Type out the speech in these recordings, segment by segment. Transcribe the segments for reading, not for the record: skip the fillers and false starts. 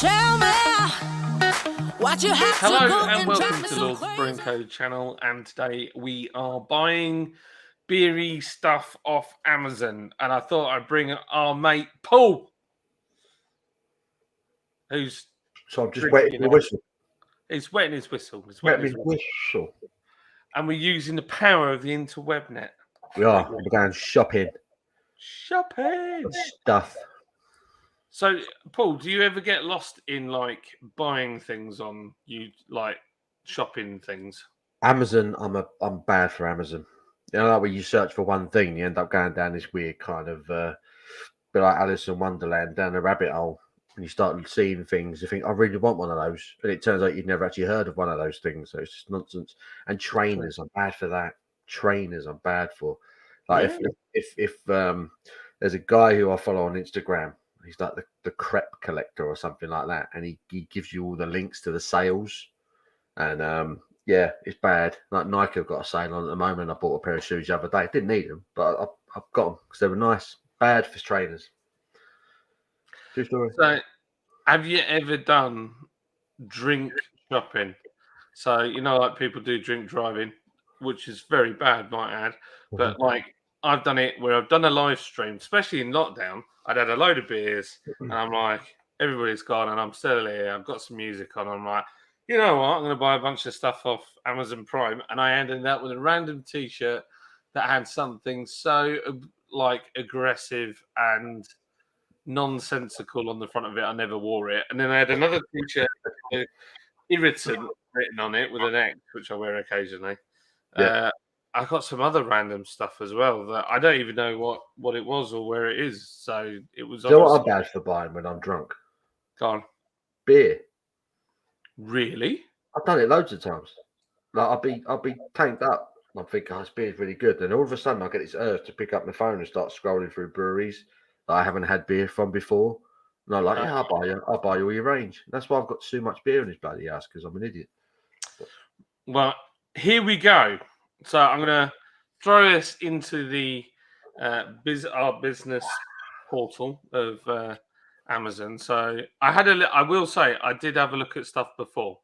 Tell me what you have to Hello go and and drive welcome me to so Lord's Brewing Co channel, and today we are buying beery stuff off Amazon, and I thought I'd bring our mate Paul, who's So I'm just wetting the whistle. He's wetting his whistle. Wetting his whistle. And we're using the power of the interwebnet. We are. We're going shopping. Shopping Stuff. So, Paul, do you ever get lost in like buying things on you, like shopping things? Amazon, I'm bad for Amazon. You know, like when you search for one thing, you end up going down this weird kind of bit like Alice in Wonderland, down a rabbit hole. And you start seeing things, you think, I really want one of those. And it turns out you've never actually heard of one of those things. So it's just nonsense. And trainers, I'm bad for that. Trainers, I'm bad for. Like if there's a guy who I follow on Instagram, he's like the crepe collector or something like that. And he gives you all the links to the sales. And yeah, it's bad. Like Nike have got a sale on at the moment. I bought a pair of shoes the other day. Didn't need them, but I've got them because they were nice. Bad for trainers. True story. So, have you ever done drink shopping? So, you know, like people do drink driving, which is very bad, might add. But like, I've done it where I've done a live stream, especially in lockdown. I'd had a load of beers, and I'm like, everybody's gone, and I'm still here. I've got some music on. I'm like, you know what? I'm going to buy a bunch of stuff off Amazon Prime, and I ended up with a random T-shirt that had something so like aggressive and nonsensical on the front of it. I never wore it, and then I had another T-shirt with irritant written on it with an X, which I wear occasionally. Yeah. I got some other random stuff as well that I don't even know what it was or where it is. So it was. You know what I'm bad for buying when I'm drunk? Gone. Beer. Really? I've done it loads of times. Like I'll be tanked up. I'm thinking, this beer's really good. Then all of a sudden I get this urge to pick up my phone and start scrolling through breweries that I haven't had beer from before. And I'm like, yeah, I'll buy you all your range. That's why I've got too much beer in this bloody house, because I'm an idiot. Well, here we go. So I'm going to throw us into the our business portal of Amazon. So I will say I did have a look at stuff before.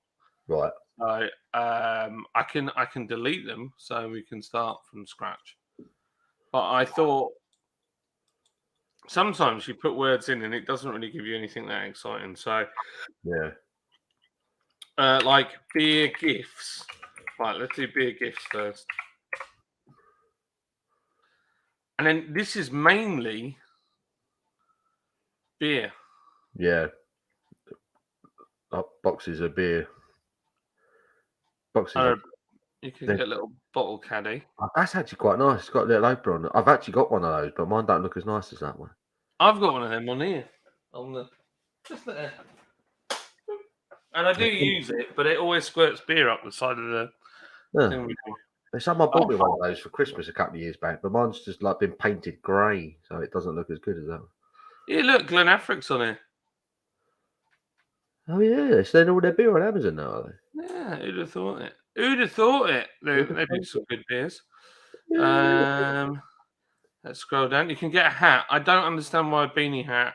Right. So I can delete them so we can start from scratch. But I thought sometimes you put words in and it doesn't really give you anything that exciting. So yeah, like beer gifts. Right, let's do beer gifts first. And then this is mainly beer. Yeah. Boxes of beer. Boxes. You can get a little bottle caddy. That's actually quite nice. It's got a little opener on it. I've actually got one of those, but mine don't look as nice as that one. I've got one of them on here. Just there. And I do use it, but it always squirts beer up the side of the thing we do. Someone bought me one of those for Christmas a couple of years back, but mine's just like been painted grey, so it doesn't look as good as that one. Yeah, look, Glen Afric's on here. Oh yeah, they're selling all their beer on Amazon now, are they? Yeah, who'd have thought it? Who'd have thought it? They do some good beers. Yeah. Let's scroll down. You can get a hat. I don't understand why a beanie hat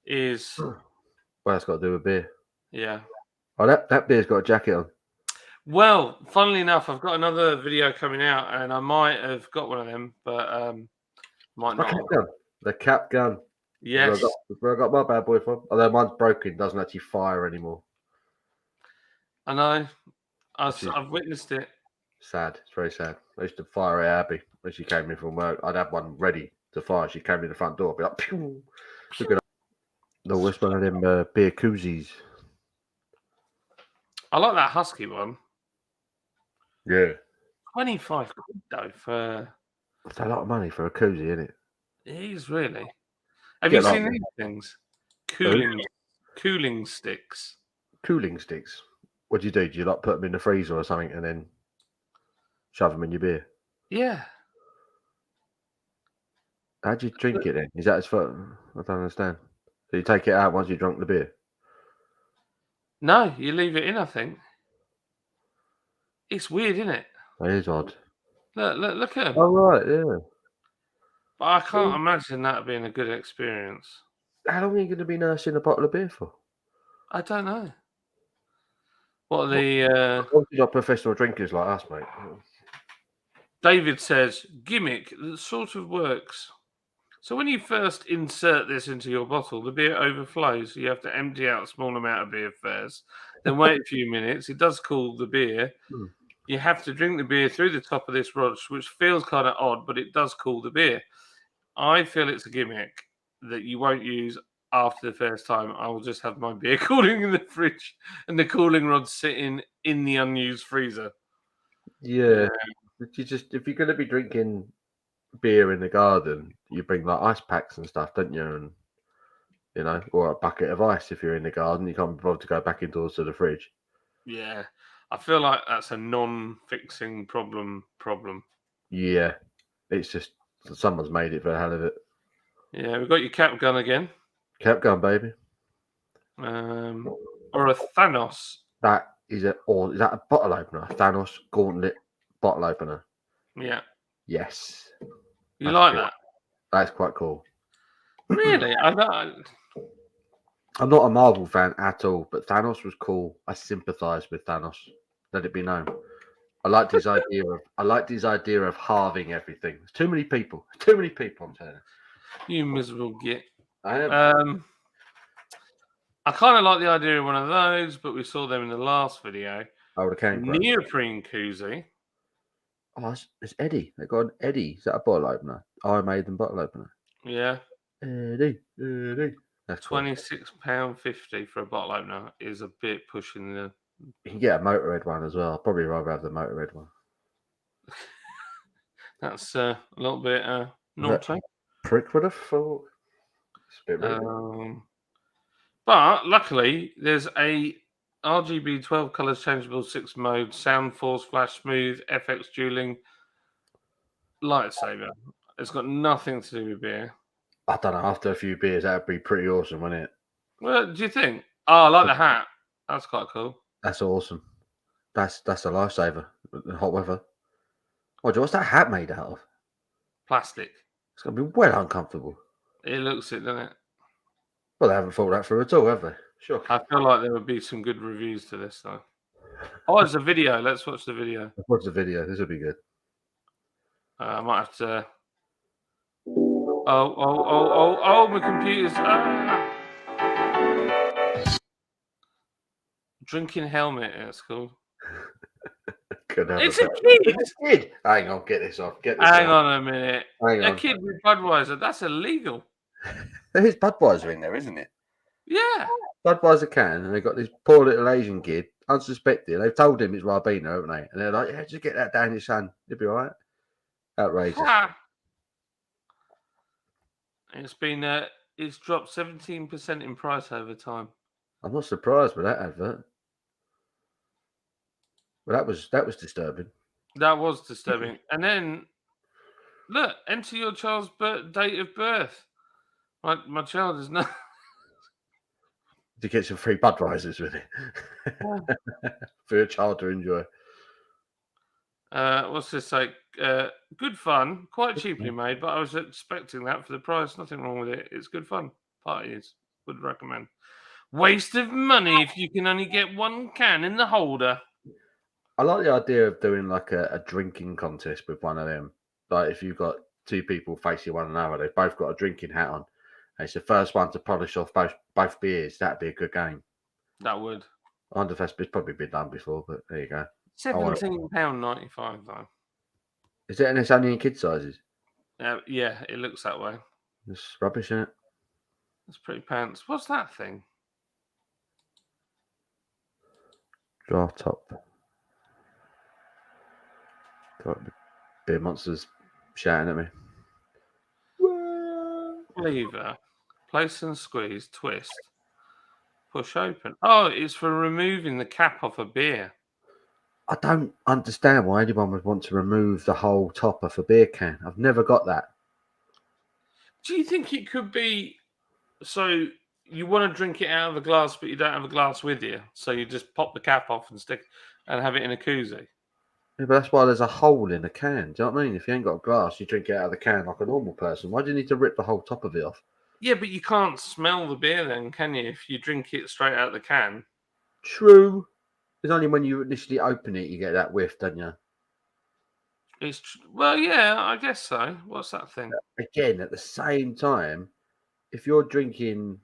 is. Well, that's got to do with beer. Yeah. Oh, that beer's got a jacket on. Well, funnily enough, I've got another video coming out, and I might have got one of them, but might not. The cap gun. Yes. Where I got my bad boy from. Although mine's broken, doesn't actually fire anymore. I know. I've witnessed it. Sad. It's very sad. I used to fire at Abby when she came in from work. I'd have one ready to fire. She came in the front door. I'd be like, pew! Look at that. No, where's one of them beer Koozies? I like that husky one. Yeah. 25 quid though for. It's a lot of money for a koozie, isn't it? It is really. Have you seen these things? Cooling sticks. Cooling sticks. What do? Do you like put them in the freezer or something and then shove them in your beer? Yeah. How do you drink it then? Is that as far? I don't understand. So you take it out once you drunk the beer? No, you leave it in, I think. It's weird, isn't it? It is odd. Look at them. Oh, right, yeah. But I can't imagine that being a good experience. How long are you going to be nursing a bottle of beer for? I don't know. What are the... Obviously not professional drinkers like us, mate. David says, gimmick that sort of works. So when you first insert this into your bottle, the beer overflows. So you have to empty out a small amount of beer first, then wait a few minutes. It does cool the beer. Hmm. You have to drink the beer through the top of this rod, which feels kind of odd, but it does cool the beer. I feel it's a gimmick that you won't use after the first time. I will just have my beer cooling in the fridge and the cooling rod sitting in the unused freezer. Yeah. If you're going to be drinking beer in the garden, you bring like ice packs and stuff, don't you? And or a bucket of ice if you're in the garden. You can't be bothered to go back indoors to the fridge. Yeah, I feel like that's a non-fixing problem. Yeah, it's just someone's made it for the hell of it. Yeah, we've got your cap gun again. Cap gun, baby. Or a Thanos. Is that a bottle opener? A Thanos Gauntlet bottle opener. Yeah. Yes. You like that? That's quite cool. Really? I'm not a Marvel fan at all, but Thanos was cool. I sympathise with Thanos. Let it be known. I liked his idea of halving everything. There's too many people. I'm telling you. You miserable git. I am. I kind of like the idea of one of those, but we saw them in the last video. Oh, the can grab. Neoprene koozie. Oh, it's Eddie. They got an Eddie. Is that a bottle opener? Iron Maiden bottle opener. Yeah. Eddie. That's cool. £26.50 for a bottle opener is a bit pushing the... You can get a Motorhead one as well. I'd probably rather have the Motorhead one. That's a little bit naughty. Prick would have thought. It's a bit rude. But luckily, there's a RGB 12 colors changeable 6 mode sound force flash smooth FX dueling lightsaber. It's got nothing to do with beer. I don't know. After a few beers, that'd be pretty awesome, wouldn't it? Well, do you think? Oh, I like the hat. That's quite cool. That's awesome. That's a lifesaver in hot weather. What's that hat made out of? Plastic. It's gonna be well uncomfortable. It looks it, doesn't it? Well, they haven't thought that through at all, have they? Sure. I feel like there would be some good reviews to this, though. Oh, it's a video. Let's watch the video. Let's watch the video. This will be good. I might have to... Oh, my computer's... Drinking helmet, it's called. It's a kid! It's a kid! Hang on, get this off. Hang on a minute. Hang on. A kid with Budweiser, that's illegal. There's Budweiser in there, isn't it? Yeah. Budweiser can, and they've got this poor little Asian kid, unsuspected. They've told him it's Ribena, haven't they? And they're like, yeah, just get that down your son. You'll be all right. Outrageous. It's dropped 17% in price over time. I'm not surprised with that advert. Well, that was disturbing. That was disturbing. And then, look, enter your child's date of birth. My child is not... To get some free Budweisers with it. For your child to enjoy. What's this like? Good fun, quite cheaply made, but I was expecting that for the price. Nothing wrong with it. It's good fun. Parties would recommend. Waste of money if you can only get one can in the holder. I like the idea of doing like a drinking contest with one of them. Like if you've got two people facing one another, they've both got a drinking hat on. And it's the first one to polish off both beers. That'd be a good game. That would. I wonder if that's probably been done before, but there you go. £17.95 though. Is it? And it's only in kid sizes. Yeah, it looks that way. It's rubbish, isn't it? It's pretty pants. What's that thing? Draft top. Got beer monsters shouting at me. Lever. Place and squeeze. Twist. Push open. Oh, it's for removing the cap off a beer. I don't understand why anyone would want to remove the whole top off a beer can. I've never got that. Do you think it could be so you want to drink it out of a glass, but you don't have a glass with you? So you just pop the cap off and stick and have it in a koozie? Yeah, but that's why there's a hole in the can. Do you know what I mean? If you ain't got a glass, you drink it out of the can like a normal person. Why do you need to rip the whole top of it off? Yeah, but you can't smell the beer then, can you? If you drink it straight out of the can. True. It's only when you initially open it you get that whiff, don't you? Well, yeah, I guess so. What's that thing? Again, at the same time, if you're drinking,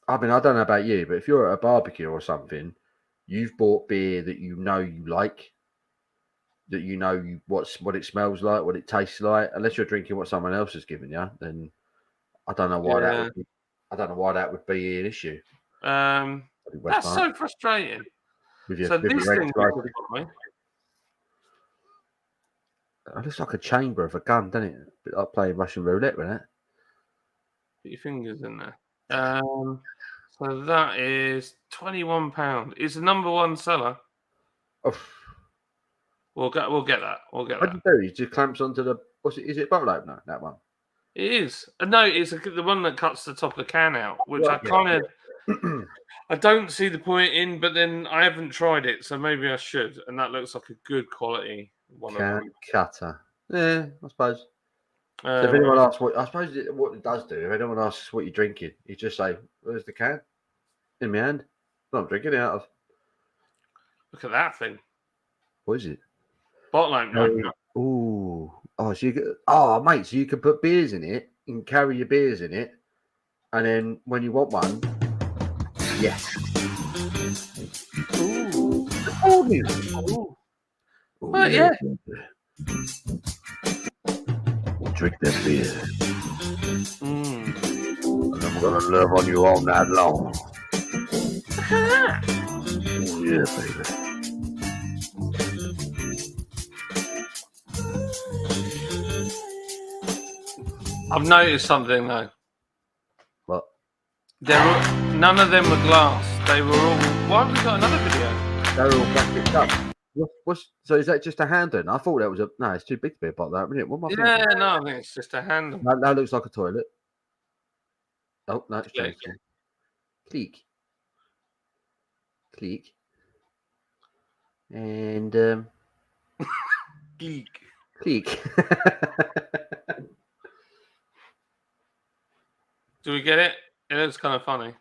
I mean, I don't know about you, but if you're at a barbecue or something, you've bought beer that you know you like, that you know what it smells like, what it tastes like. Unless you're drinking what someone else has given you, then I don't know why that Yeah. would be. I don't know why that would be an issue. That's so frustrating. With your So with this your thing ex-wife. It looks like a chamber of a gun, doesn't it? A bit like playing Russian roulette with it. Put your fingers in there. So that is £21. It's the number one seller. Oh, We'll get that. We'll get what that. do you do? You just clamps onto the. What's it? Is it bottle opener? That one. It is. No, it's the one that cuts the top of the can out, which Right, I kind of I don't see the point in, but then I haven't tried it, so maybe I should. And that looks like a good quality one of Can them. cutter. Yeah, I suppose. So if anyone asks what what it does do, if anyone asks what you're drinking, you just say, "Where's the can? In my hand. What I'm drinking it out of. Look at that thing. What is it? Bottle opener. Ooh. Oh, so you can, oh, mate, so you can put beers in it and carry your beers in it, and then when you want one, yes. Ooh. Oh, Ooh. oh Yeah. We'll drink that beer, Mm. and I'm gonna love on you all night long. Look at that. Oh yeah, baby. I've noticed something though. What? None of them were glass. They were all. Why have we got another video? They're all plastic cups. So is that just a handle? I thought that was a no. It's too big to be a bottle, isn't it? What am I Yeah, thinking? no, I think it's just a handle. That looks like a toilet. Oh no, it's Click. changed. Click, click, and Geek. click. Do we get it? It looks kind of funny.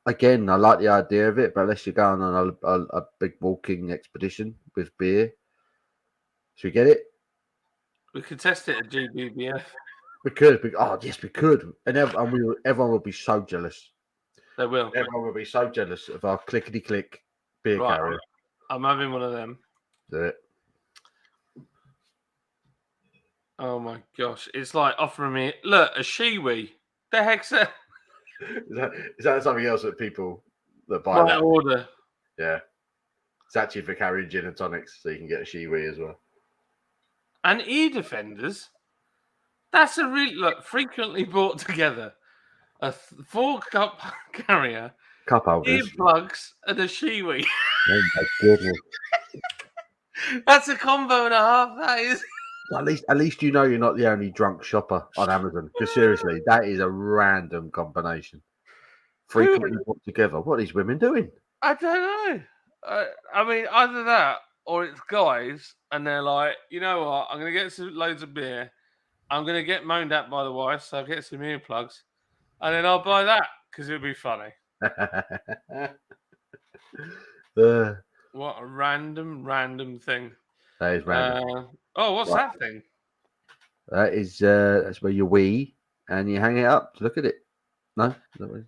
Again, I like the idea of it, but unless you're going on a big walking expedition with beer, should we get it? We could test it at GBBF. We could. Oh, yes, we could. And everyone would be so jealous. They will. Everyone would be so jealous of our clickety click beer Right, carrier. I'm having one of them. Do it. Oh my gosh. It's like offering me, look, a shiwi. The heck's that? Is that something else that people that buy My that? order. Yeah. It's actually for carrying gin and tonics, so you can get a shiwi as well. And ear defenders. That's a really, look, frequently bought together. A 4-cup carrier, Cup holders. earplugs, and a shiwi. Oh my goodness. That's a combo and a half. That is. At least you know you're not the only drunk shopper on Amazon. Because seriously, that is a random combination. Frequently put together. What are these women doing? I don't know. I mean, either that or it's guys, and they're like, you know what? I'm going to get some loads of beer. I'm going to get moaned at by the wife, so I'll get some earplugs, and then I'll buy that because it'll be funny. What a random thing. That is random. What's that thing? That's where you wee and you hang it up to look at it. No?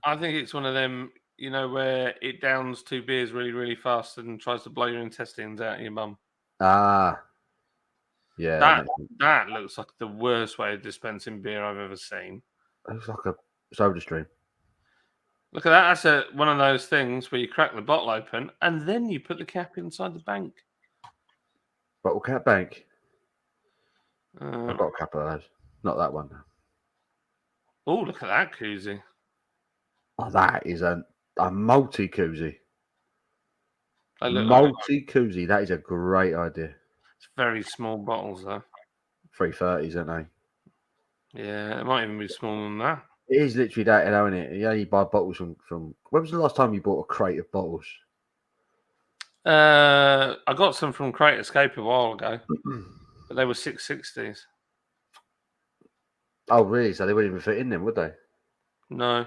I think it's one of them, you know, where it downs 2 beers really, really fast and tries to blow your intestines out of your mum. Ah. Yeah. That looks like the worst way of dispensing beer I've ever seen. It looks like a soda stream. Look at that. That's one of those things where you crack the bottle open and then you put the cap inside the bank. Bottle cap bank. I've got a couple of those. Not that one. Oh, look at that koozie. Oh, that is a multi koozie. Koozie. That is a great idea. It's very small bottles, though. 330s, aren't they? Yeah, it might even be smaller than that. It is literally that, isn't it? You only buy bottles from. When was the last time you bought a crate of bottles? I got some from Crate Escape a while ago, but they were 660s. Oh, really? So they wouldn't even fit in them, would they? No.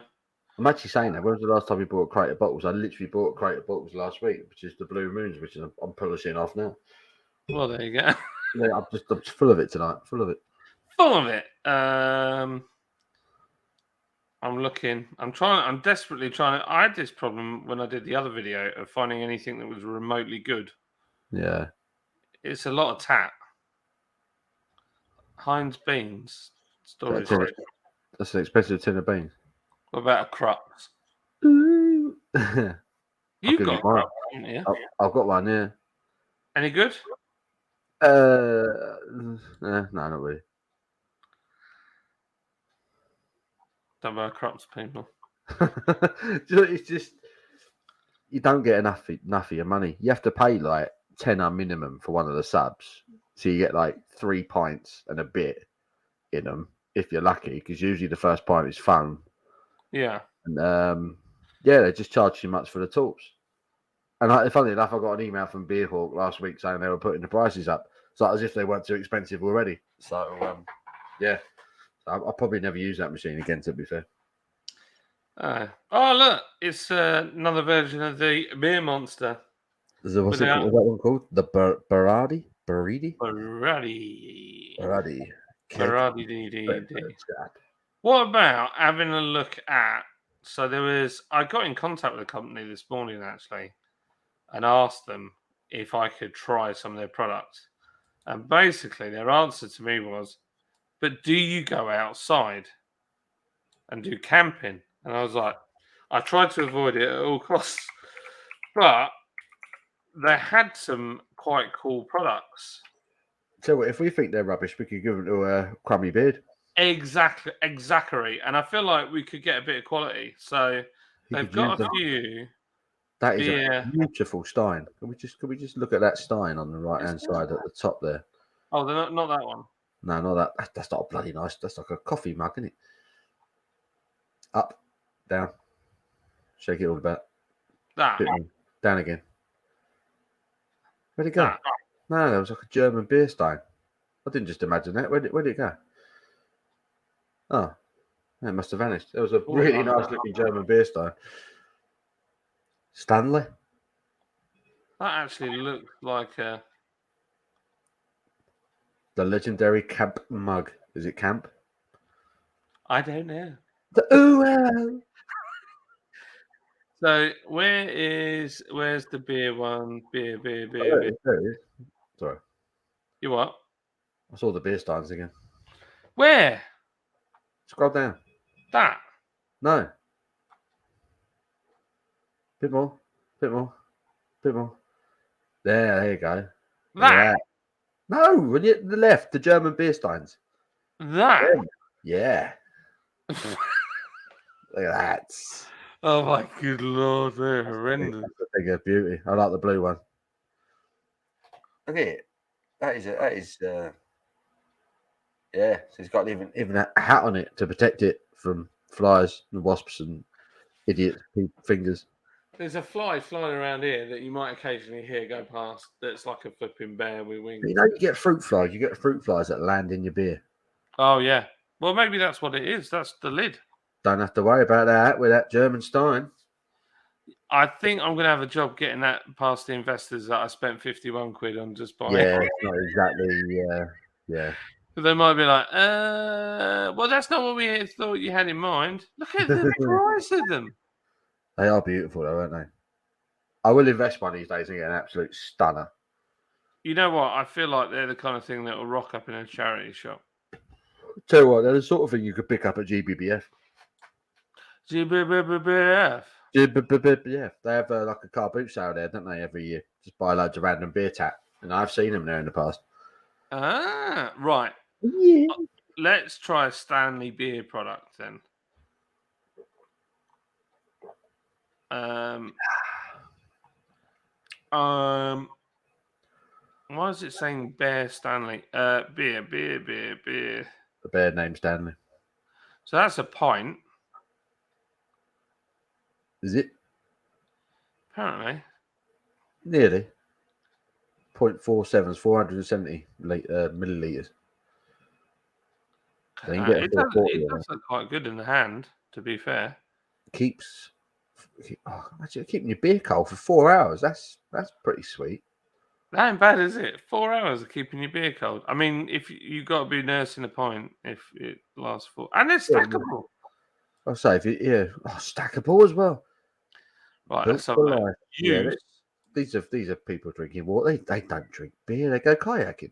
I'm actually saying that. When was the last time you bought a crate of bottles? I literally bought a crate of bottles last week, which is the Blue Moons, which is I'm polishing off now. Well, there you go. Yeah, I'm just full of it tonight. Full of it. Full of it. I'm looking. I'm desperately trying. I had this problem when I did the other video of finding anything that was remotely good. Yeah. It's a lot of tap. Heinz beans storage. That's an expensive tin of beans. What about a Krups? I'll You've give got you a mine. Krups, haven't you? I've got one, yeah. Any good? No, not really. Don't buy Krups, people. It's just you don't get enough of your money. You have to pay like £10 minimum for one of the subs, so you get like 3 pints and a bit in them if you're lucky. Because usually the first pint is fun, Yeah. and yeah, they just charge too much for the talks. And funny enough, I got an email from Beerhawk last week saying they were putting the prices up. It's like as if they weren't too expensive already. So yeah, I'll probably never use that machine again. To be fair. Oh, look, it's another version of the beer monster. What's that one called? The Baradi? Baradi. Baradi. Baradi. What about having a look at? So I got in contact with a company this morning actually, and asked them if I could try some of their products. And basically, their answer to me was, "But do you go outside and do camping?" And I was like, I tried to avoid it at all costs, but they had some quite cool products. So if we think they're rubbish, we could give them to a crummy beard. Exactly. And I feel like we could get a bit of quality. So they've got a few. That is a beautiful stein. Can we just look at that stein on the right hand side at the top there? Oh, they're not that one. No, not that. That's not bloody nice. That's like a coffee mug, isn't it? Up, down, shake it all about. That. Down again. Where'd it go? That. No, that was like a German beer stein. I didn't just imagine that. Where'd it go? Oh, it must have vanished. It was a really nice looking German beer stein. Stanley? That actually looks like a... The legendary camp mug. Is it camp? I don't know. The So where's the beer one? Beer. Sorry. You what? I saw the beer steins again. Where? Scroll down. That? No. Bit more. There you go. That? No, when you the left, the German beer steins. That? Yeah. Look at that. Oh my good lord, they're horrendous. That's a bigger beauty. I like the blue one. Look at it. That is yeah. So it's got even a hat on it to protect it from flies and wasps and idiot fingers. There's a fly flying around here that you might occasionally hear go past. That's like a flipping bear with wings. You know, you get fruit flies. You get fruit flies that land in your beer. Oh yeah. Well, maybe that's what it is. That's the lid. Don't have to worry about that with that German stein. I think I'm going to have a job getting that past the investors that I spent 51 quid on just buying. Yeah, it's not exactly. Yeah. But they might be like, well, that's not what we thought you had in mind. Look at the price of them. They are beautiful, though, aren't they? I will invest one of these days and get an absolute stunner. You know what? I feel like they're the kind of thing that will rock up in a charity shop. Tell you what, they're the sort of thing you could pick up at GBBF. GBBF? GBBF. They have like a car boot sale there, don't they, every year? Just buy loads of random beer tap. And I've seen them there in the past. Ah, right. Yeah. Let's try a Stanley beer product then. Why is it saying Bear Stanley? Beer. The bear named Stanley. So that's a pint. Is it? Apparently. Nearly. 0.47 is 470 millilitres. So you can get a It does. 440 It on does look quite good in the hand. To be fair, it. Actually keeping your beer cold for 4 hours. That's pretty sweet. that ain't bad, is it? 4 hours of keeping your beer cold. I mean, if you got to be nursing a pint if it lasts for, and they're Yeah, stackable. I'll say stackable as well. Right, Built let's have a for look. life. Yeah, Use. these are people drinking water. They don't drink beer. They go kayaking.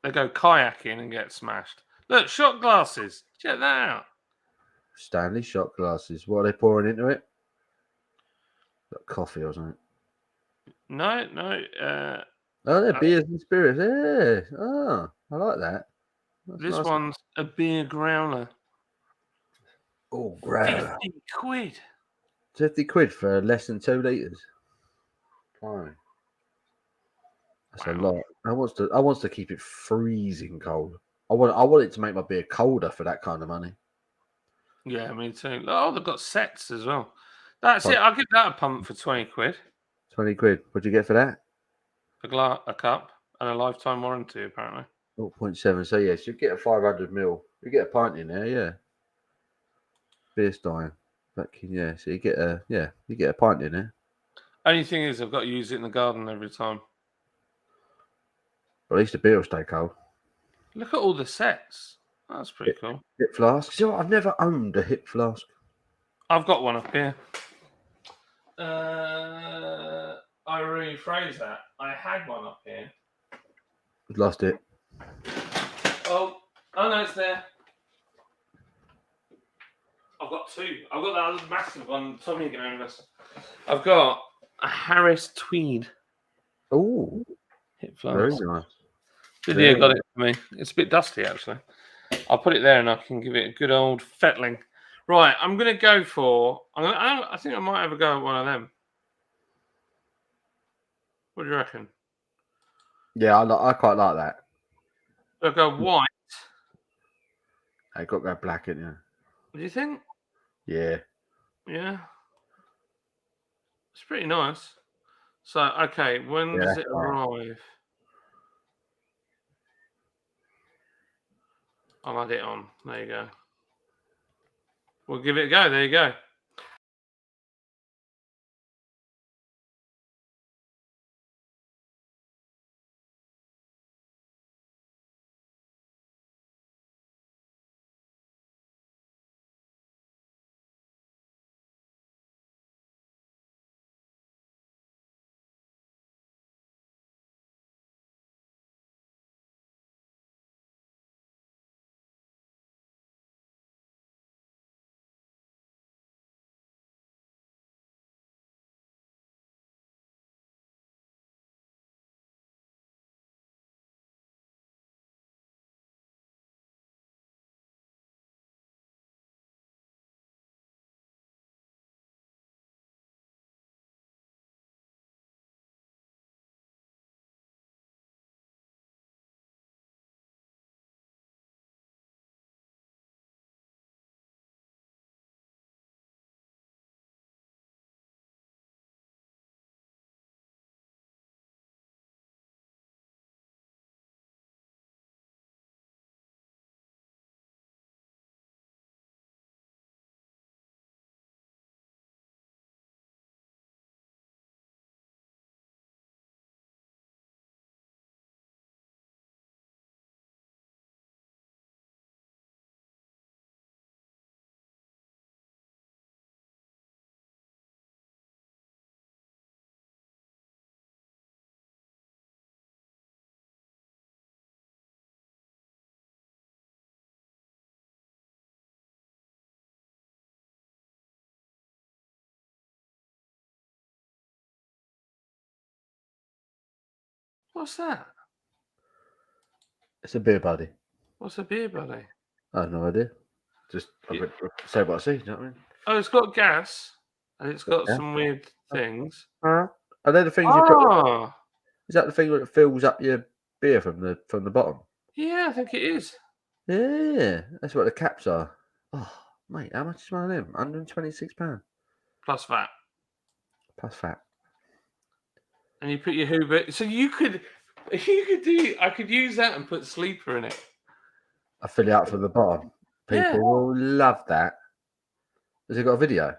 They go kayaking and get smashed. Look, shot glasses. Check that out. Stanley shot glasses. What are they pouring into it? Got coffee or something. No. Oh, they're beers and spirits. Yeah. Oh, I like that. That's This nice. one's a beer growler. Oh, growler. 50 quid. 50 quid for less than 2 litres. Fine. That's a lot. I wants to keep it freezing cold. I want it to make my beer colder for that kind of money. Yeah, me too. Oh, they've got sets as well. That's it. I'll give that a pump for 20 quid. 20 quid. What'd you get for that? A cup and a lifetime warranty, apparently. 0.7. So yes, you get a 500ml. You get a pint in there, yeah. Beer stein. Yeah. So you get a pint in there. Only thing is, I've got to use it in the garden every time. But at least the beer will stay cold. Look at all the sets. That's pretty cool. Hip flask. See what? I've never owned a hip flask. I've got one up here. I rephrase that. I had one up here. I've lost it. Oh no, it's there. I've got two. I've got that other massive one. Tommy can own this. I've got a Harris Tweed Oh, hip very flask. nice. Lydia got it for me. It's a bit dusty, actually. I'll put it there and I can give it a good old fettling. Right, I'm going to go for... I think I might have a go at one of them. What do you reckon? Yeah, I quite like that. I'll go white. I got to go black in there. What do you think? Yeah. Yeah. It's pretty nice. So, okay, when does it arrive? I'll add it on. There you go. We'll give it a go. There you go. What's that? It's a beer buddy. What's a beer buddy? I have no idea. Just say what I see. You know what I mean? Oh, it's got gas and it's got some weird things. Are they the things you put? Oh, Is that the thing that fills up your beer from the bottom? yeah, I think it is. Yeah, that's what the caps are. Oh, mate, how much is one of them? £126 Plus that. plus VAT. And you put your Hoover. So you could do. I could use that and put sleeper in it. I fill it up from the bottom. People Yeah. will love that. Has it got a video?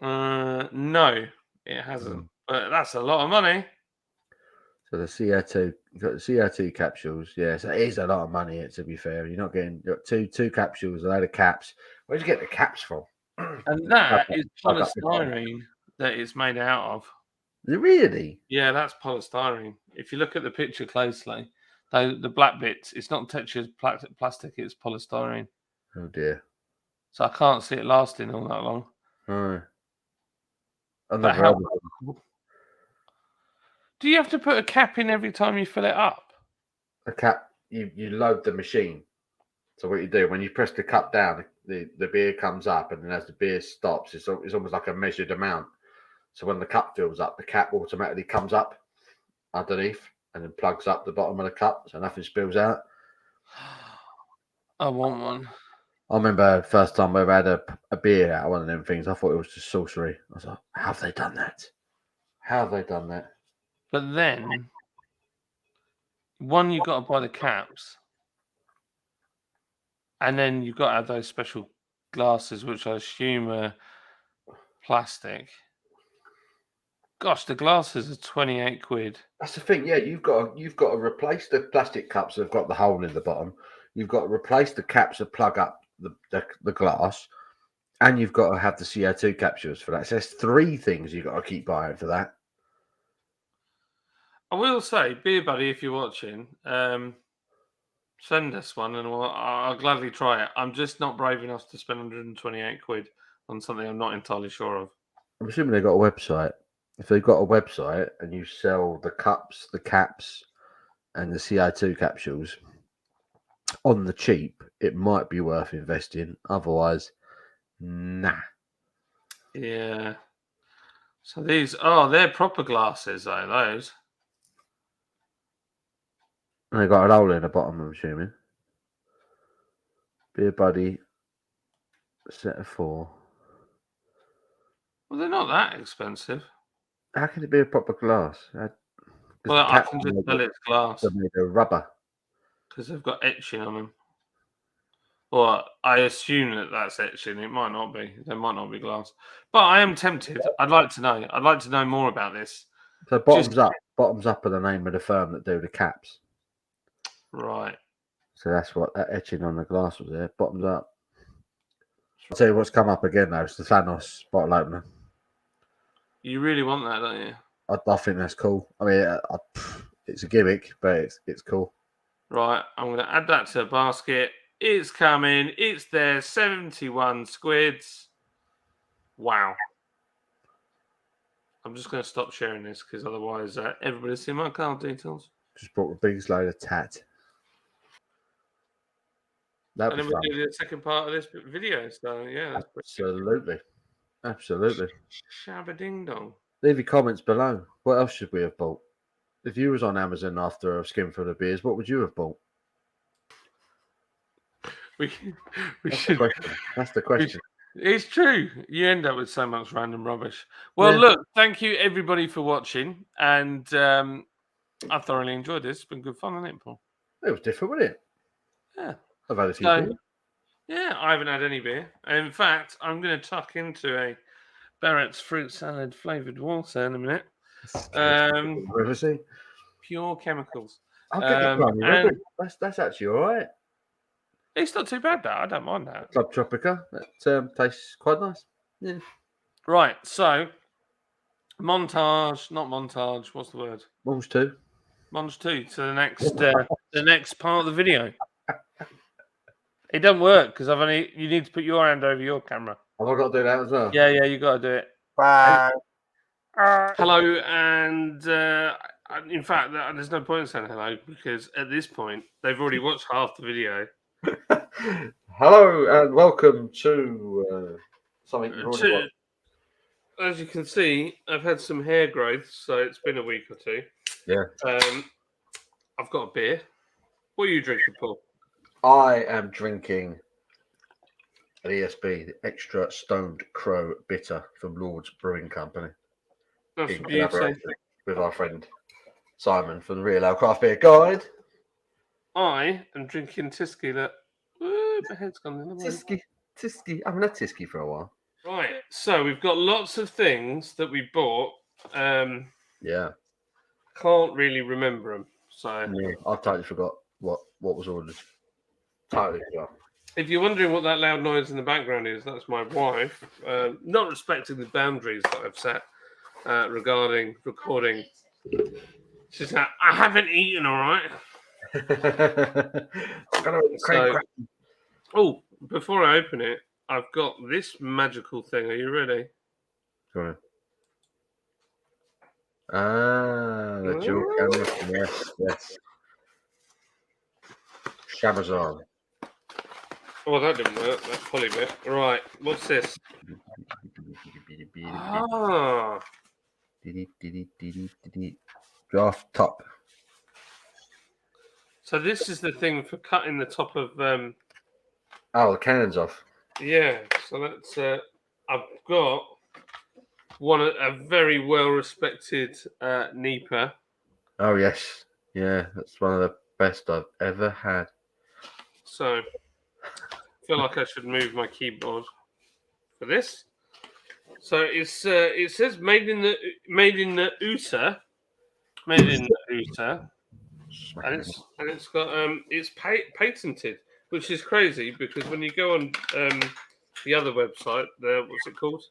No, it hasn't. But that's a lot of money. So the CO2, you've got the CO2 capsules. Yeah, so it is a lot of money. To be fair, you're not getting you've got two capsules, a load of caps. Where'd you get the caps from? And that is Plug up the bottom. polystyrene that it's made out of. Is it really? Yeah, that's polystyrene. If you look at the picture closely, the black bits, it's not textured plastic, it's polystyrene. Oh dear. So I can't see it lasting all that long. Oh. I've But never how heard of them. do you have to put a cap in every time you fill it up? A cap. You load the machine. So what you do when you press the cup down, the beer comes up, and then as the beer stops, it's almost like a measured amount. So when the cup fills up, the cap automatically comes up underneath and then plugs up the bottom of the cup, so nothing spills out. I want one. I remember the first time I ever had a beer out of one of them things. I thought it was just sorcery. I was like, how have they done that? How have they done that? But then, one, you got to buy the caps, and then you've got to have those special glasses, which I assume are plastic. Gosh, the glasses are 28 quid. That's the thing. Yeah, you've got to replace the plastic cups that have got the hole in the bottom. You've got to replace the caps that plug up the glass, and you've got to have the CO2 capsules for that. So there's three things you've got to keep buying for that. I will say, Beer Buddy, if you're watching, send us one and I'll gladly try it. I'm just not brave enough to spend 128 quid on something I'm not entirely sure of. I'm assuming they've got a website. If they've got a website and you sell the cups, the caps, and the CO2 capsules on the cheap, it might be worth investing. Otherwise, nah. Yeah. So they're proper glasses, though, those. And they got a hole in the bottom, I'm assuming. Beer Buddy, set of 4. Well, they're not that expensive. How can it be a proper glass? Well, I can just tell it's glass They're made of rubber. because they've got etching on them. Well, I assume that's etching. It might not be. There might not be glass. But I am tempted. I'd like to know. I'd like to know more about this. So bottoms up are the name of the firm that do the caps. Right. So that's what that etching on the glass was there. Bottoms up. I'll tell you what's come up again though. It's the Thanos bottle opener. You really want that, don't you? I think that's cool. I mean, it's a gimmick, but it's cool. Right. I'm going to add that to the basket. It's coming. It's there. 71 squids. Wow. I'm just going to stop sharing this because otherwise everybody's seen my card details. Just brought the biggest load of tat. And then we'll do the second part of this video. So, yeah. That's Absolutely. Absolutely. Shabba ding dong. Leave your comments below. What else should we have bought? If you was on Amazon after a skim full of beers, what would you have bought? That's the question. It's true. You end up with so much random rubbish. Well, look, thank you everybody for watching. And I thoroughly enjoyed this. It's been good fun, hasn't it, Paul? It was different, wasn't it? Yeah. I've had a few beers. Yeah, I haven't had any beer. In fact, I'm going to tuck into a Barrett's fruit salad flavoured water in a minute. Pure chemicals. I'll get the plum. That's actually all right. It's not too bad, that. I don't mind that. Club Tropica. That tastes quite nice. Yeah. Right, so montage, not montage. What's the word? Monge 2. Montage 2 to the next part of the video. It doesn't work because you need to put your hand over your camera. Have I got to do that as well? Yeah, you got to do it. Bye. Hello, and in fact, there's no point in saying hello because at this point they've already watched half the video. Hello and welcome to something. As you can see, I've had some hair growth, so it's been a week or two. Yeah. I've got a beer. What are you drinking, Paul? I am drinking an ESB, the Extra Stoned Crow Bitter from Lord's Brewing Company. That's in collaboration with our friend Simon from the Real Ale Craft Beer Guide. I am drinking Tisky. That my head's gone in the way. Tisky. I haven't had Tisky for a while. Right, so we've got lots of things that we bought. Yeah. Can't really remember them. So Yeah, I totally forgot what was ordered. Totally forgot. if you're wondering what that loud noise in the background is, that's my wife, not respecting the boundaries that I've set regarding recording. She's like, I haven't eaten, all right? Oh, before I open it, I've got this magical thing. Are you ready? Go on. The dual camera. Yes. Shabazan. Oh, that didn't work. That poly bit. Right, what's this? Ah. Draft top. So this is the thing for cutting the top of. Oh, the cannon's off. Yeah. So that's. I've got a very well respected Nipa. Oh yes, yeah, that's one of the best I've ever had. So I feel like I should move my keyboard for this. So it's it says made in the USA, and it's got it's patented, which is crazy because when you go on the other website, what's it called?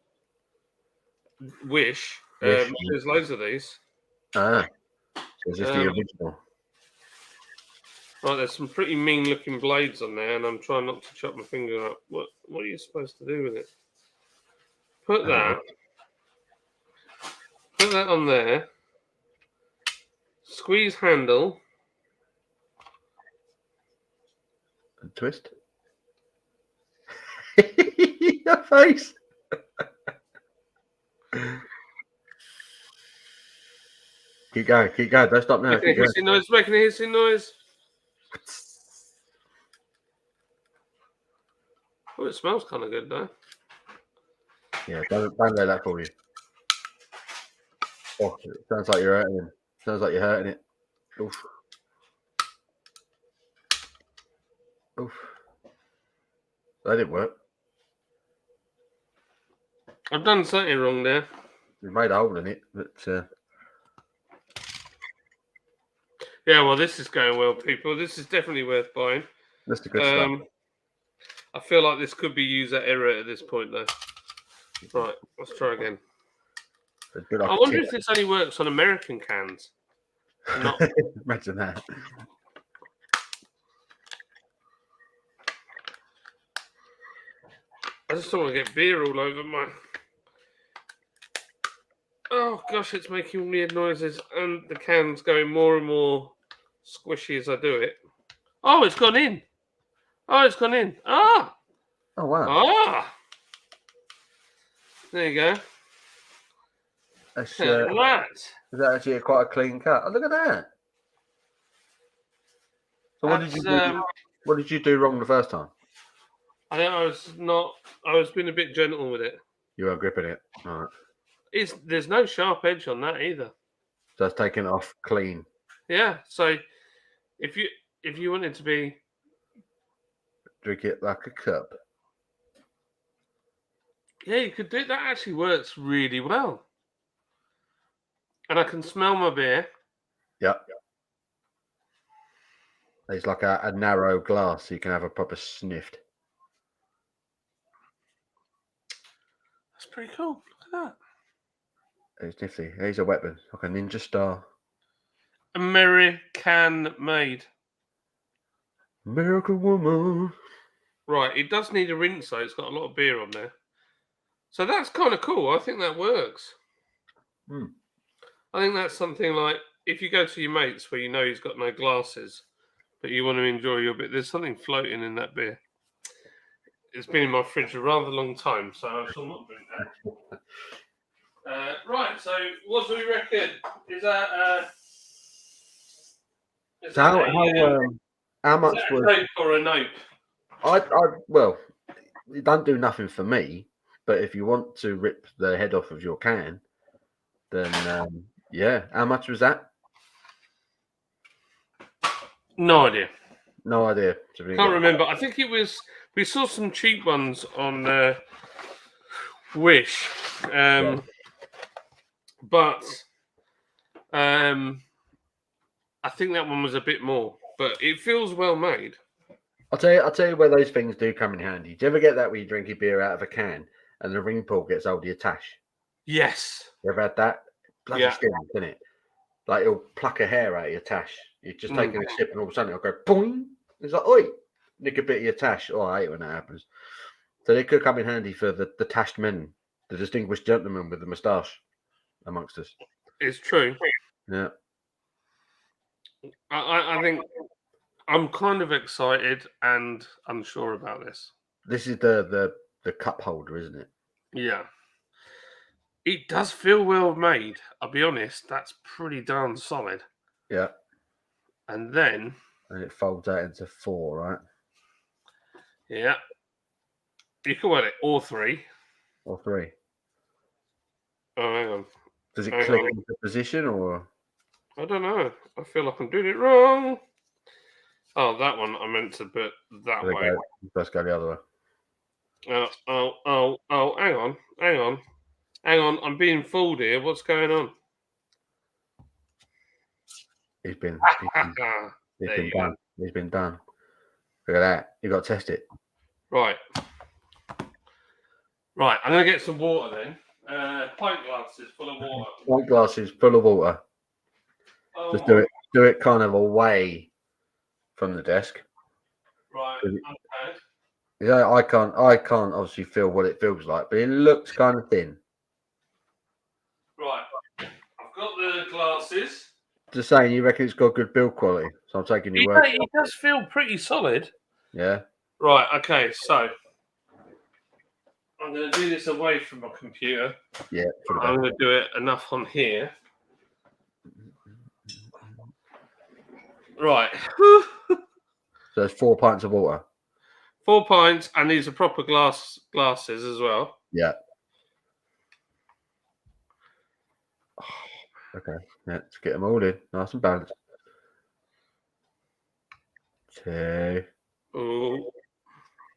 Wish. There's loads of these. So is this the original? Right, there's some pretty mean-looking blades on there, and I'm trying not to chop my finger up. What are you supposed to do with it? Put that on there. Squeeze handle. And twist. Your face. Keep going. Don't stop now. Making a hissing noise. Oh, it smells kind of good though. Yeah, don't let that fool you. Oh, it sounds like you're hurting him. Sounds like you're hurting it. Oof. That didn't work. I've done something wrong there. We made a hole in it, but yeah, well, this is going well, people. This is definitely worth buying. that's the good stuff. I feel like this could be user error at this point, though. Right, let's try again. I wonder if this only works on American cans. Not... Imagine that. I just don't want to get beer all over my... Oh, gosh, it's making weird noises. And the can's going more and more squishy as I do it. Oh, it's gone in. Ah! Oh, wow. Ah! There you go. That's, Is that actually quite a clean cut? Oh, look at that. So what did you do? What did you do wrong the first time? I think I was being a bit gentle with it. You were gripping it. All right. There's no sharp edge on that either. So it's taken it off clean. Yeah. So if you wanted to be, drink it like a cup. Yeah, you could do that. Actually works really well. And I can smell my beer. Yep. It's like a narrow glass, so you can have a proper sniffed. That's pretty cool. Look at that. It's nifty. He's a weapon, like a ninja star. American made. American woman. Right, it does need a rinse, though. It's got a lot of beer on there. So that's kind of cool. I think that works. I think that's something like if you go to your mates where you know he's got no glasses, but you want to enjoy your bit, there's something floating in that beer. It's been in my fridge a rather long time, so I shall not drink that. Right, so what do we reckon? Is that how much was a nope or a nope? Well, it don't do nothing for me, but if you want to rip the head off of your can, then yeah. How much was that? No idea. No idea. Can't remember. I think it was. We saw some cheap ones on Wish, but I think that one was a bit more. But it feels well made. I'll tell you where those things do come in handy. Do you ever get that where you drink your beer out of a can and the ring pull gets hold of your tash? Yes. You ever had that? Bloody stinks, isn't it? Like it'll pluck a hair out of your tash. You're just taking a sip and all of a sudden it'll go boing. It's like, oi, nick a bit of your tash. Oh, I hate when that happens. So they could come in handy for the tashed men, the distinguished gentleman with the moustache amongst us. It's true. Yeah. I think I'm kind of excited and unsure about this. This is the cup holder, isn't it? Yeah. It does feel well made. I'll be honest, that's pretty darn solid. Yeah. And then... And it folds out into 4, right? Yeah. You can wear it or 3. Or 3. Oh, hang on. Does it click into position or... I don't know. I feel like I'm doing it wrong. Oh, that one I meant to put that way. Let's go the other way. Oh, hang on. I'm being fooled here. What's going on? He's been done. He's been done. Look at that. You got to test it. Right. I'm going to get some water then. Pint glasses full of water. Pint glasses full of water. Oh, just do it kind of away from the desk. Right. Okay. Yeah, I can't obviously feel what it feels like, but it looks kind of thin. Right. I've got the glasses. Just saying, you reckon it's got good build quality? So I'm taking your word. It does feel pretty solid. Yeah. Right. Okay. So I'm going to do this away from my computer. Yeah. I'm going to do it enough on here. Right. So there's 4 pints of water. 4 pints, and these are proper glasses as well. Yeah. Okay. Yeah, let's get them all in. Nice and balanced. 2. Oh,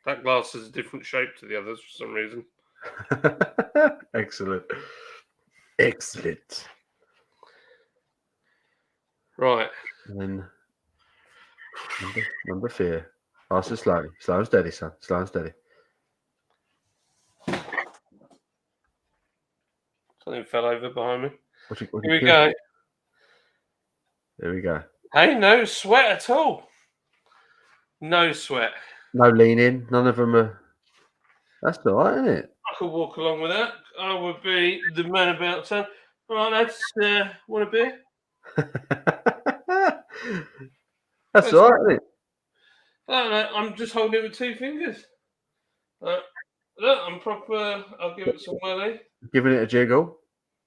that glass is a different shape to the others for some reason. Excellent. Right. And then number 4. Nice and slowly. Slow and steady, son. Slow and steady. Something fell over behind me. Here we go. There we go. Hey, no sweat at all. No sweat. No leaning. None of them are. That's all right, isn't it? I could walk along with that. I would be the man about town. Right, lads, want a beer? That's all right, isn't it? No, I'm just holding it with 2 fingers. Look, I'm proper. I'll give it some welly. Giving it a jiggle.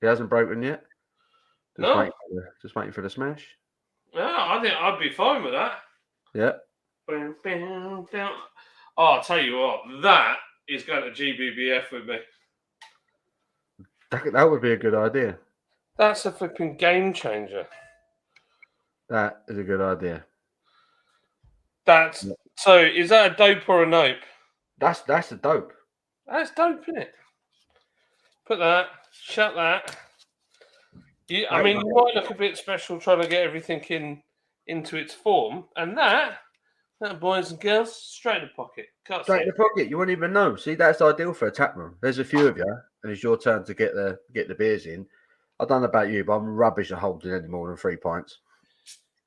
It hasn't broken yet. Just waiting for the smash. No, I think I'd be fine with that. Yeah. Oh, I'll tell you what, that is going to GBBF with me. That would be a good idea. That's a flipping game changer. That is a good idea. So is that a dope or a nope? That's a dope. That's dope, isn't it? Put that, shut that. You might look a bit special trying to get everything into its form, and that, boys and girls, straight in the pocket. Straight in the pocket. You won't even know. See, that's ideal for a tap room. There's a few of you, and it's your turn to get the beers in. I don't know about you, but I'm rubbish at holding any more than 3 pints.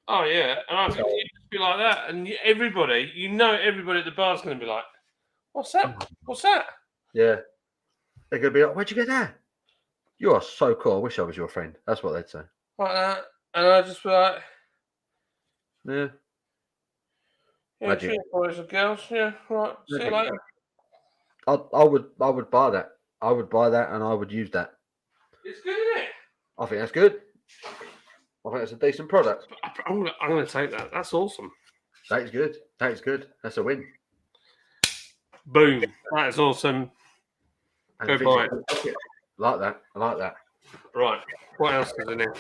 Oh yeah, and I think you just be like that, and everybody at the bar's going to be like, "What's that? What's that?" Yeah, they're going to be like, "Where'd you get that? You are so cool. I wish I was your friend." That's what they'd say. Like that, and I just be like, "Yeah, cheers, boys and girls. Yeah, right. See you later." I would buy that. I would buy that, and I would use that. It's good, isn't it? I think that's good. I think it's a decent product. I'm gonna take that. That's awesome. That is good. That's a win. Boom. That is awesome. Go buy it. I like that. Right. What else is in here?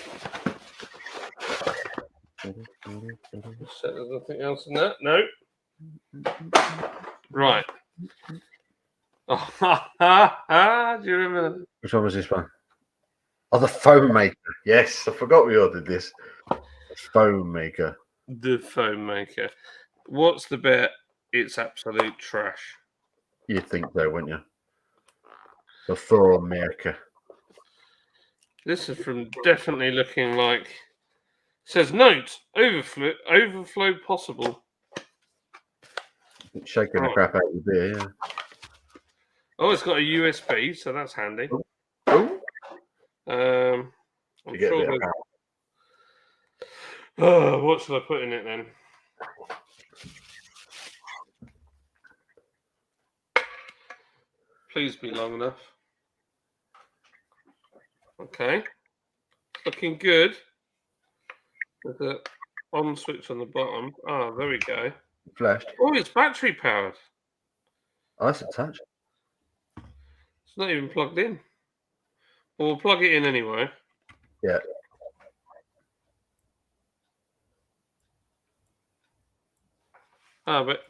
There's nothing else in that. No. Right. Oh, do you remember? Which one was this one? Oh, the foam maker. Yes, I forgot we ordered this. The foam maker. The foam maker. What's the bet? It's absolute trash. You'd think so, wouldn't you? The foam maker. This is from definitely looking like. Says note overflow possible. It's shaking the crap out of your beer, yeah. Oh, it's got a USB, so that's handy. Oh, I'm you get a sure bit of there's. power. What should I put in it then? Please be long enough. Okay. Looking good. There's an on switch on the bottom. Ah, there we go. Flashed. Oh, it's battery powered. Oh, that's a touch. It's not even plugged in. Well, we'll plug it in anyway. Yeah. Ah, but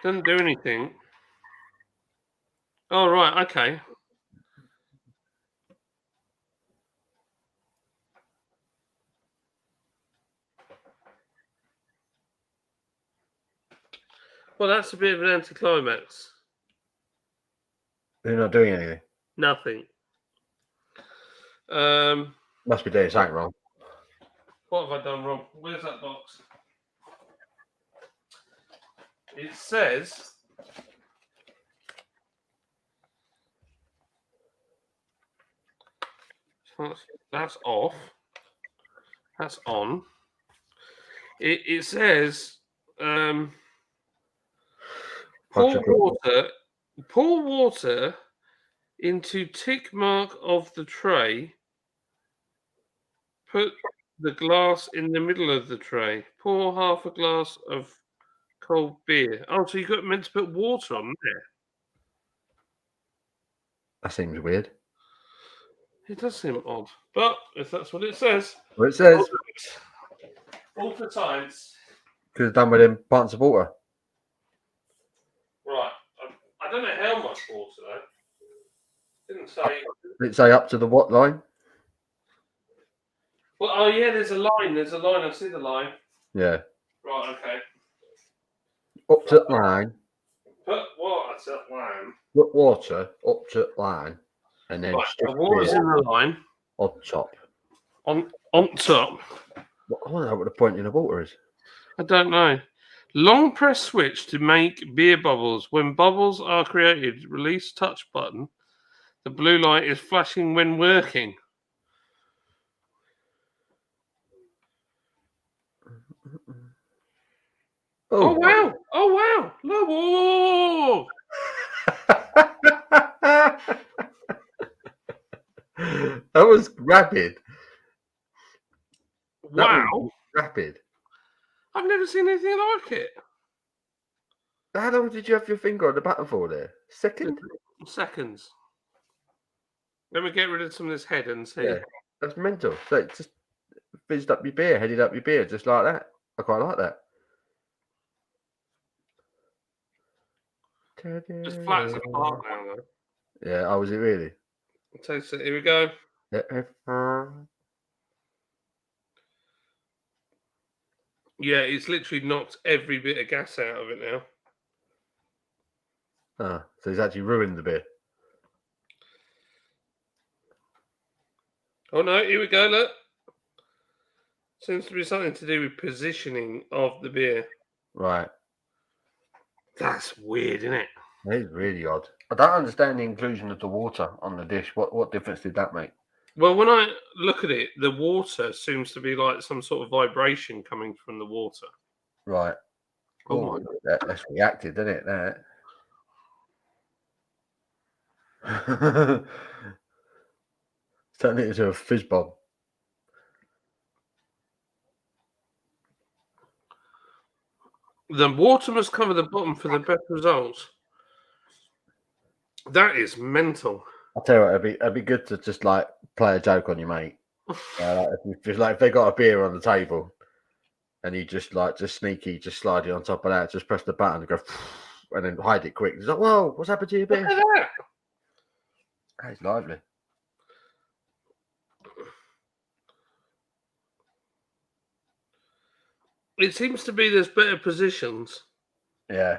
doesn't do anything. Oh, right, okay. Well, that's a bit of an anticlimax. They're not doing anything. Nothing. Must be doing something wrong. What have I done wrong? Where's that box? It says that's off. That's on. It says pour water into tick mark of the tray. Put the glass in the middle of the tray. Pour half a glass of cold beer. Oh, so you got meant to put water on there. That seems weird. It does seem odd, but if that's what it says, Well, it says all for science. could have done with them pints of water. Right, I don't know how much water though. Didn't say. Did it say up to the what line? Well, oh yeah, there's a line. There's a line. I see the line. Yeah. Right, okay. Up to line. Put water up line. Put water up to line, and then Right, stick the water's beer in the line. on top. On top. I wonder what the point in the water is. I don't know. Long press switch to make beer bubbles. When bubbles are created, release touch button. The blue light is flashing when working. Oh wow! Oh wow! Whoa! That was rapid. Wow! Rapid. I've never seen anything like it. How long did you have your finger on the button for there? Second? Seconds. Let me get rid of some of this head and see. Yeah, that's mental. So it just fizzed up your beer, headed up your beer, just like that. I quite like that. Just flat as a fart now, though. Yeah, oh, was it really? I'll taste it. Here we go. Yeah, it's literally knocked every bit of gas out of it now. Ah, so it's actually ruined the beer. Oh no, here we go, look. Seems to be something to do with positioning of the beer. Right. That's weird, isn't it? That is really odd. I don't understand the inclusion of the water on the dish. What difference did that make? Well, when I look at it, the water seems to be like some sort of vibration coming from the water. Right. Oh my. That's reacted, didn't it? That. Turned it into a fizz bomb. The water must cover the bottom for the best results. That is mental. I'll tell you what, it'd be good to just like play a joke on your mate If they got a beer on the table, and you just sneaky, just slide it on top of that, just press the button and go, and then hide it quick. It's like, whoa, what's happened to your beer? Look at that. That's lively. It seems to be there's better positions. Yeah.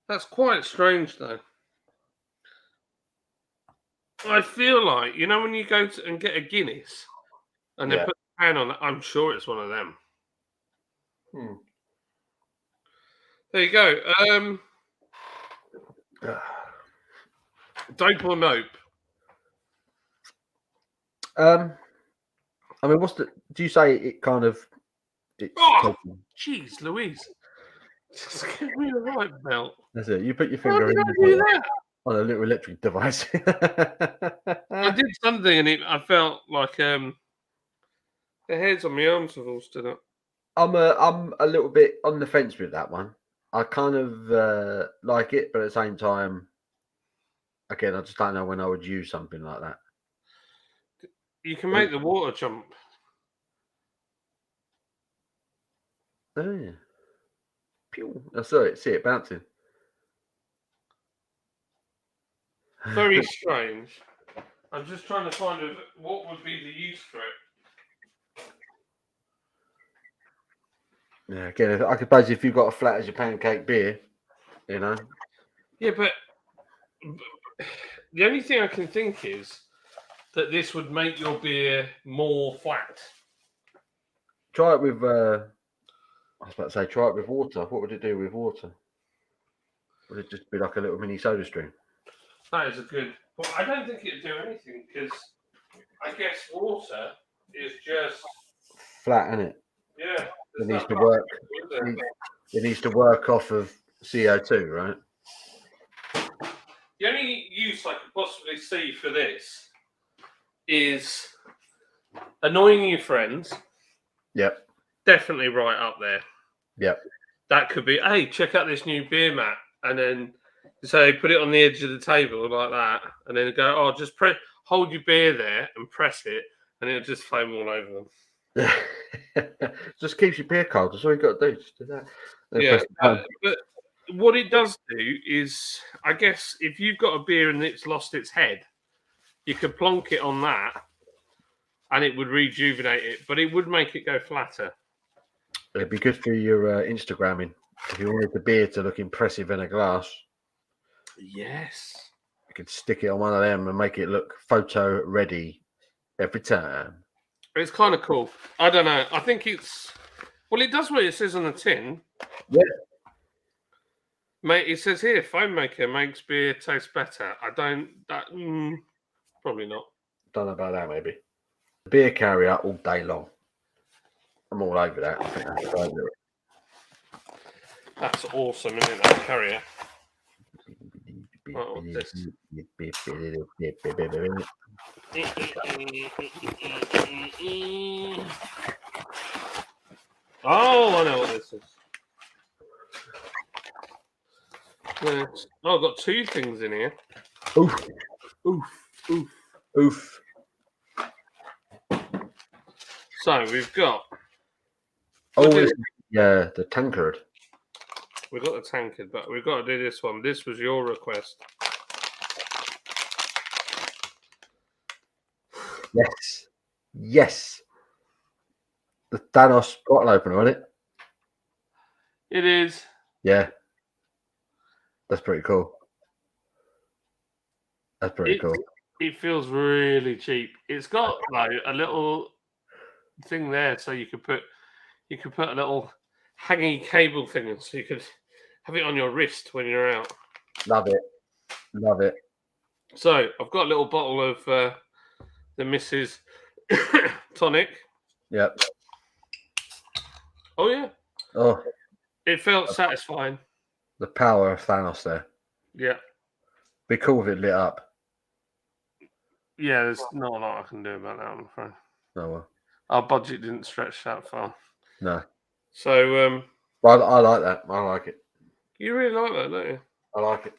That's quite strange, though. I feel like, when you go and get a Guinness and they put the pan on it, I'm sure it's one of them. There you go. Dope or nope? I mean, do you say it kind of... Oh, jeez, Louise. Just give me the right belt. That's it. You put your How finger did in I do that? on a little electric device. I did something and I felt like the hairs on my arms have all stood up. I'm a little bit on the fence with that one. I kind of like it, but at the same time, again, I just don't know when I would use something like that. You can make the water jump. Oh yeah. Pew. I saw it. See it bouncing. Very strange. I'm just trying to find what would be the use for it. Yeah, again, I suppose if you've got a flat as your pancake beer, Yeah, but the only thing I can think is that this would make your beer more flat. Try it with, I was about to say, try it with water. What would it do with water? Would it just be like a little mini soda stream? That is a good... Well, I don't think it'd do anything because I guess water is just... Flat, isn't it? Yeah. It needs to work. It needs to work off of CO2, right? The only use I could possibly see for this is annoying your friends. Yep. Definitely right up there. Yep. That could be, hey, check out this new beer mat. And then say, put it on the edge of the table like that. And then go, oh, just hold your beer there and press it. And it'll just flame all over them. Just keeps your beer cold. That's all you got to do. Just do that. Yeah. But what it does do is, I guess, if you've got a beer and it's lost its head, you could plonk it on that and it would rejuvenate it, but it would make it go flatter. It'd be good for your Instagramming. If you wanted the beer to look impressive in a glass, yes, you could stick it on one of them and make it look photo ready every time. It's kind of cool. I don't know. I think it's... Well, it does what it says on the tin. Yeah. Mate, it says here, foam maker makes beer taste better. I don't... probably not. Don't know about that, maybe. Beer carrier all day long. I'm all over that. I think that's right. That's awesome, isn't it, that carrier? Oh, what's this? Oh, I know what this is. Yes. Oh, I've got two things in here. Oof. Oof. Oof. Oof. So we've got... the tankard. We've got the tankard, but we've got to do this one. This was your request. Yes. Yes. The Thanos bottle opener, isn't it? It is. Yeah. That's pretty cool. That's pretty cool. It feels really cheap. It's got like a little thing there, so you could put a little hanging cable thing in, so you could have it on your wrist when you're out. Love it. Love it. So I've got a little bottle of the Mrs. Tonic. Yep. Oh yeah. Oh, it felt satisfying. The power of Thanos there. Yeah. Be cool if it lit up. Yeah, there's not a lot I can do about that, I'm afraid. Oh well. Our budget didn't stretch that far. No. So well, I like that. I like it. You really like that, don't you? I like it.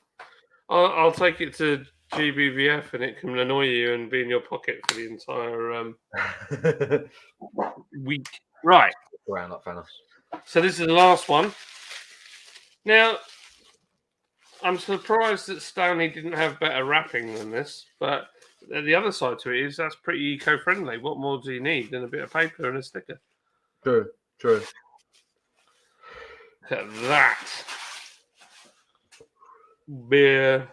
I'll take it to GBVF and it can annoy you and be in your pocket for the entire week. Right. Around like Thanos. So this is the last one. Now, I'm surprised that Stanley didn't have better wrapping than this, but the other side to it is that's pretty eco-friendly. What more do you need than a bit of paper and a sticker? True. Look at that. Beer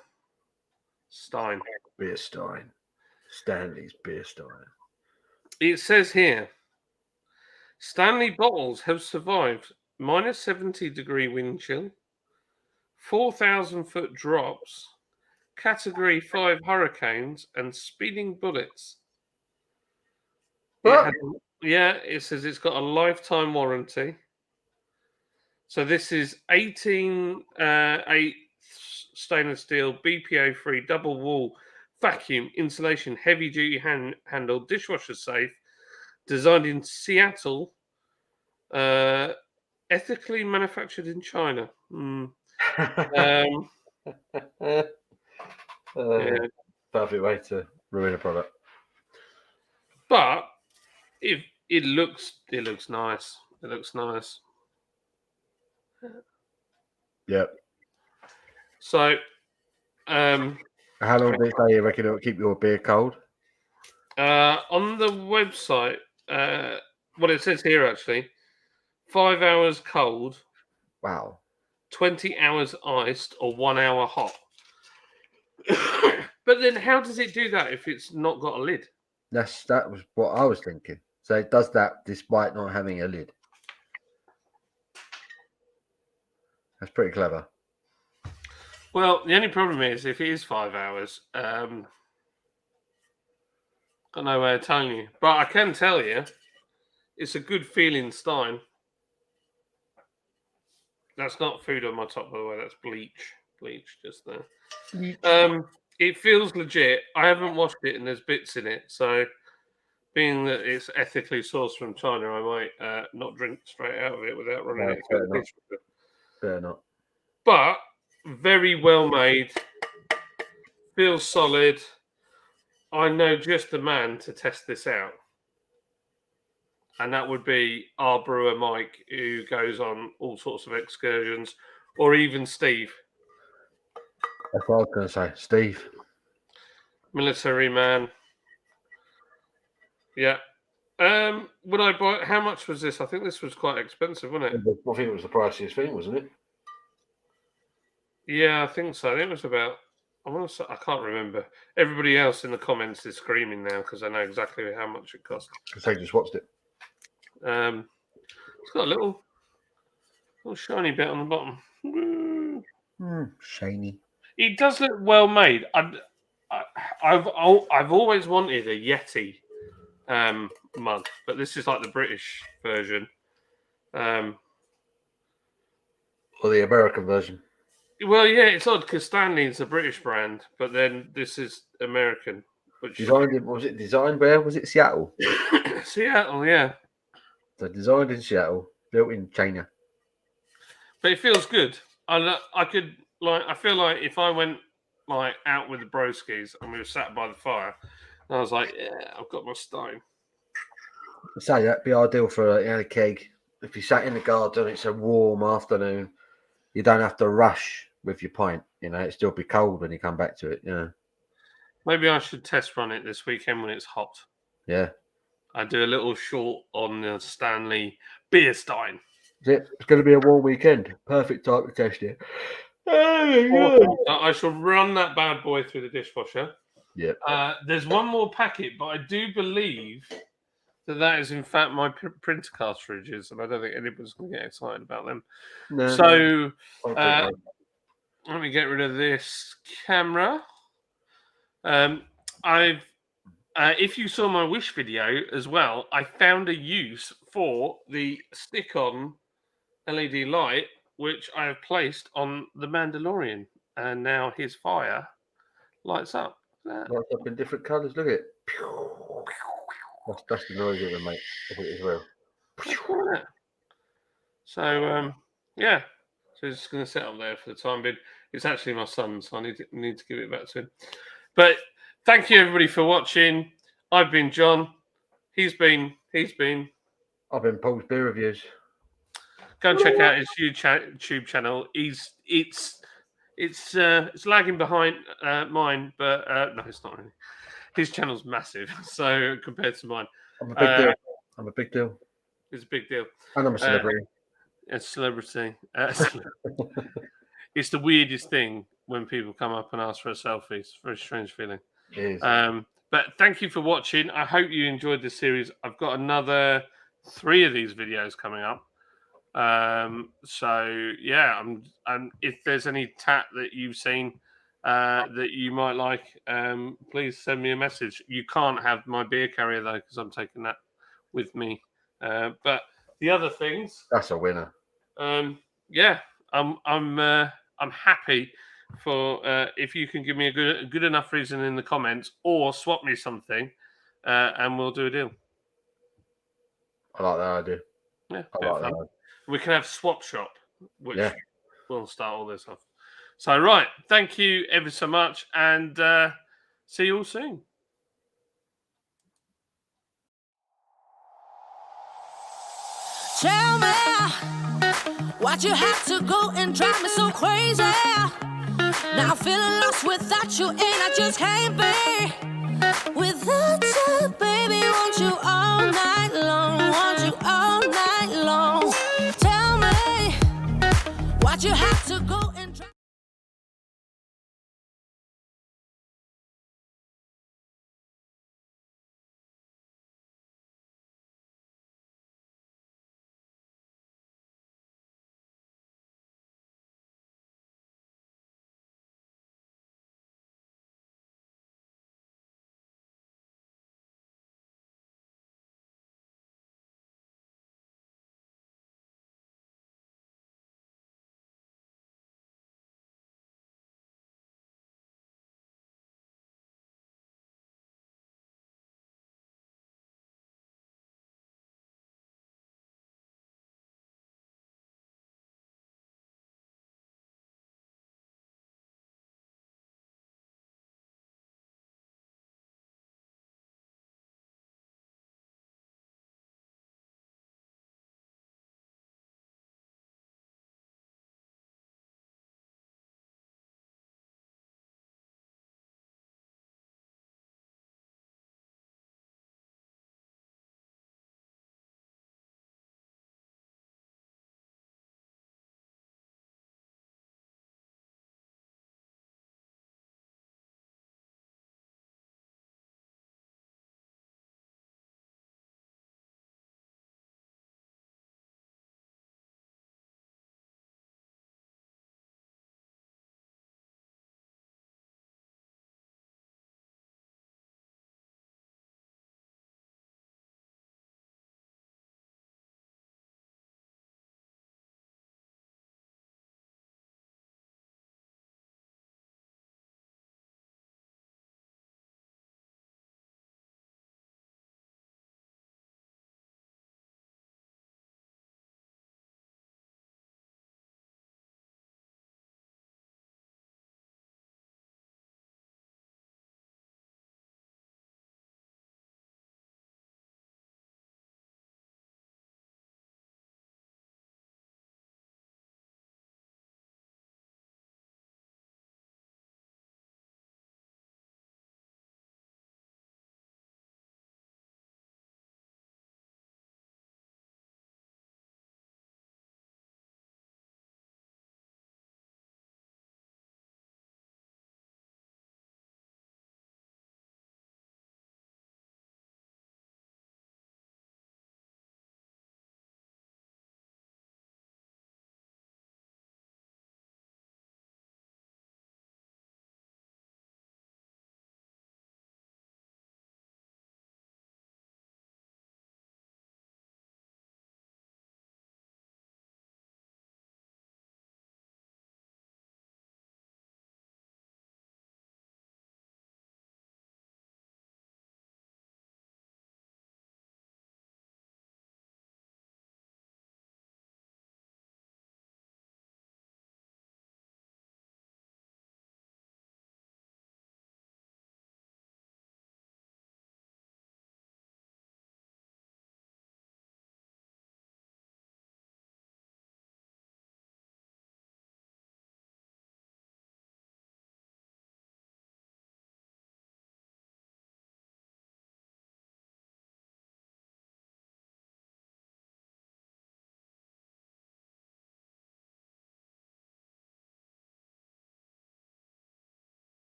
Stein. Beer Stein. Stanley's Beer Stein. It says here, Stanley bottles have survived minus 70-degree wind chill, 4,000-foot drops, Category 5 hurricanes, and speeding bullets. It says it's got a lifetime warranty. So this is 18.8 stainless steel, BPA-free, double wall, vacuum, insulation, heavy-duty handle, dishwasher safe, designed in Seattle, ethically manufactured in China. Perfect way to ruin a product. But if it looks nice. It looks nice. Yep. So, how long do they you reckon it'll keep your beer cold? on the website, what it says here actually, 5 hours cold. Wow. 20 hours iced or 1 hour hot. But then how does it do that if it's not got a lid? That was what I was thinking. So it does that despite not having a lid. That's pretty clever. Well, the only problem is if it is 5 hours, got no way of telling you. But I can tell you, it's a good feeling Stein. That's not food on my top, by the way. That's bleach. Bleach just there. It feels legit. I haven't washed it and there's bits in it. So being that it's ethically sourced from China, I might not drink straight out of it without running it through the dishwasher. Fair not. But very well made. Feels solid. I know just the man to test this out. And that would be our brewer Mike, who goes on all sorts of excursions, or even Steve. That's what I was going to say. Steve. Military man. Yeah. Would I buy? How much was this? I think this was quite expensive, wasn't it? I think it was the priciest thing, wasn't it? Yeah, I think so. It was about. I can't remember. Everybody else in the comments is screaming now because I know exactly how much it cost. Because they just watched it. It's got a little shiny bit on the bottom. Shiny. It does look well made. I've always wanted a Yeti mug, but this is like the British version. Or the American version. Well, yeah, it's odd because Stanley's a British brand, but then this is American. Was it designed where? Was it Seattle? Seattle, yeah. So designed in Seattle, built in China. But it feels good. I feel like if I went like out with the broskies and we were sat by the fire, and I was like, yeah, I've got my Stein. I'd say that'd be ideal for a keg. If you sat in the garden, it's a warm afternoon. You don't have to rush with your pint. It'd still be cold when you come back to it. Yeah. Maybe I should test run it this weekend when it's hot. Yeah. I do a little short on the Stanley Beer Stein. It's going to be a warm weekend. Perfect time to test it. I shall run that bad boy through the dishwasher. Yeah. There's one more packet, but I do believe that is in fact my printer cartridges, and I don't think anybody's going to get excited about them. No, so let me get rid of this camera. If you saw my Wish video as well, I found a use for the stick-on LED light, which I have placed on the Mandalorian, and now his fire lights up. Lights up in different colours. Look at it. That's the noise it would make if it is real. So, yeah. So it's just going to sit up there for the time being. It's actually my son, so I need to give it back to him. But thank you everybody for watching. I've been John. He's been. I've been Paul's Beer Reviews. Go and check out his YouTube channel. It's lagging behind mine, but no, it's not really. His channel's massive, so compared to mine, I'm a big deal. I'm a big deal. It's a big deal. And I'm a celebrity. A celebrity. It's the weirdest thing when people come up and ask for a selfie. It's a very strange feeling. It is. But thank you for watching. I hope you enjoyed this series. I've got another 3 of these videos coming up. So yeah, if there's any tat that you've seen that you might like, please send me a message. You can't have my beer carrier though, because I'm taking that with me. But the other things, That's a winner. yeah, I'm happy for if you can give me a good enough reason in the comments, or swap me something, and we'll do a deal. I like that idea. Yeah, I like that idea. we can have swap shop, which will start all this off. So right, thank you ever so much, and see you all soon. Tell me why'd you have to go and drive me so crazy? Now I'm feeling lost without you, and I just can't be without you, baby. Want you all night long, want you all night long. Tell me why'd you have to go